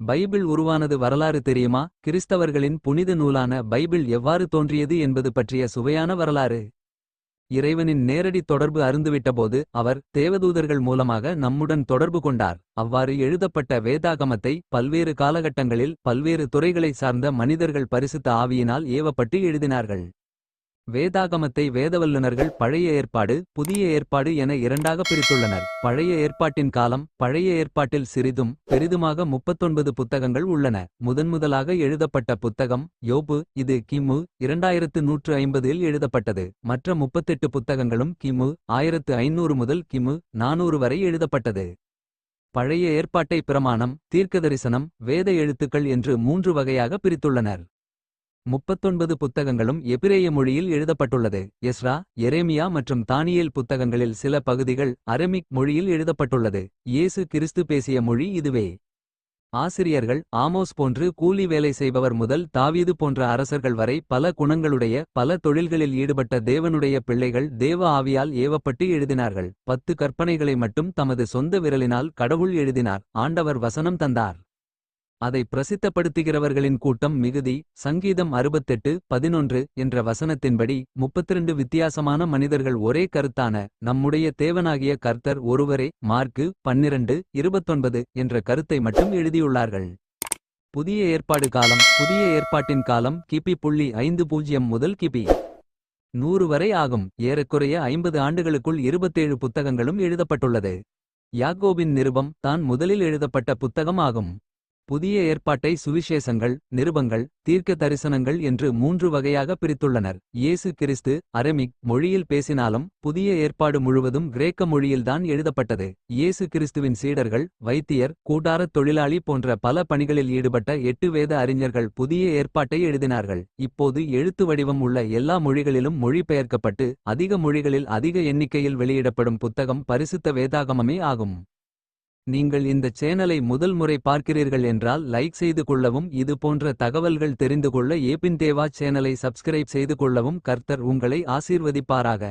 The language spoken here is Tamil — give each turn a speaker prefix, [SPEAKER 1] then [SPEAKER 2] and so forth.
[SPEAKER 1] பைபிள் உருவானது வரலாறு தெரியுமா? கிறிஸ்தவர்களின் புனித நூலான பைபிள் எவ்வாறு தோன்றியது என்பது பற்றிய சுவையான வரலாறு. இறைவனின் நேரடி தொடர்பு அருந்துவிட்டபோது அவர் தேவதூதர்கள் மூலமாக நம்முடன் தொடர்பு கொண்டார். அவ்வாறு எழுதப்பட்ட வேதாகமத்தை பல்வேறு காலகட்டங்களில் பல்வேறு துறைகளை சார்ந்த மனிதர்கள் பரிசுத்த ஆவியினால் ஏவப்பட்டு எழுதினார்கள். வேதாகமத்தை வேதவல்லுனர்கள் பழைய ஏற்பாடு புதிய ஏற்பாடு என இரண்டாக பிரித்துள்ளனர். பழைய ஏற்பாட்டின் காலம். பழைய ஏற்பாட்டில் சிறிதும் பெரிதுமாக 39 புத்தகங்கள் உள்ளன. முதன்முதலாக எழுதப்பட்ட புத்தகம் யோபு. இது கிமு 2150 இல் எழுதப்பட்டது. மற்ற 38 புத்தகங்களும் கிமு 1500 முதல் கிமு 400 வரை எழுதப்பட்டது. பழைய ஏற்பாட்டை பிரமாணம் தீர்க்கதரிசனம் வேத எழுத்துக்கள் என்று 3 வகையாக பிரித்துள்ளனர். 39 புத்தகங்களும் எபிரேய மொழியில் எழுதப்பட்டுள்ளது. எஸ்ரா எரேமியா மற்றும் தானியேல் புத்தகங்களில் சில பகுதிகள் அரமிக் மொழியில் எழுதப்பட்டுள்ளது. இயேசு கிறிஸ்து பேசிய மொழி இதுவே. ஆசிரியர்கள் ஆமோஸ் போன்று கூலி வேலை செய்பவர் முதல் தாவீது போன்ற அரசர்கள் வரை பல குணங்களுடைய பல தொழில்களில் ஈடுபட்ட தேவனுடைய பிள்ளைகள் தேவ ஆவியால் ஏவப்பட்டு எழுதினார்கள். 10 கற்பனைகளை மட்டும் தமது சொந்த விரலினால் கடவுள் எழுதினார். ஆண்டவர் வசனம் தந்தார். அதை பிரசித்தப்படுத்துகிறவர்களின் கூட்டம் மிகுதி. சங்கீதம் 68:11 என்ற வசனத்தின்படி 32 வித்தியாசமான மனிதர்கள் ஒரே கருத்தான நம்முடைய தேவனாகிய கர்த்தர் ஒருவரே. மார்க்கு 12:29 என்ற கருத்தை மட்டும் எழுதியுள்ளார்கள். புதிய ஏற்பாடு காலம். புதிய ஏற்பாட்டின் காலம் கிபி 50 முதல் கிபி 100 வரை ஆகும். ஏறக்குறைய 50 ஆண்டுகளுக்குள் 27 புத்தகங்களும் எழுதப்பட்டுள்ளது. யாக்கோபின் நிருபம் தான் முதலில் எழுதப்பட்ட புத்தகம் ஆகும். புதிய ஏற்பாட்டை சுவிசேஷங்கள் நிருபங்கள் தீர்க்க தரிசனங்கள் என்று 3 வகையாக பிரித்துள்ளனர். இயேசு கிறிஸ்து அரமிக் மொழியில் பேசினாலும் புதிய ஏற்பாடு முழுவதும் கிரேக்க மொழியில்தான் எழுதப்பட்டது. இயேசு கிறிஸ்துவின் சீடர்கள் வைத்தியர் கூடாரத் தொழிலாளி போன்ற பல பணிகளில் ஈடுபட்ட 8 வேத அறிஞர்கள் புதிய ஏற்பாட்டை எழுதினார்கள். இப்போது எழுத்து வடிவம் உள்ள எல்லா மொழிகளிலும் மொழிபெயர்க்கப்பட்டு அதிக மொழிகளில் அதிக எண்ணிக்கையில் வெளியிடப்படும் புத்தகம் பரிசுத்த வேதாகமமே ஆகும். நீங்கள் இந்த சேனலை முதல் முறை பார்க்கிறீர்கள் என்றால் லைக் செய்து கொள்ளவும் இது போன்ற தகவல்கள் தெரிந்து கொள்ள ஏபின் தேவா சேனலை சப்ஸ்கிரைப் செய்து கொள்ளவும். கர்த்தர் உங்களை ஆசீர்வதிப்பாராக.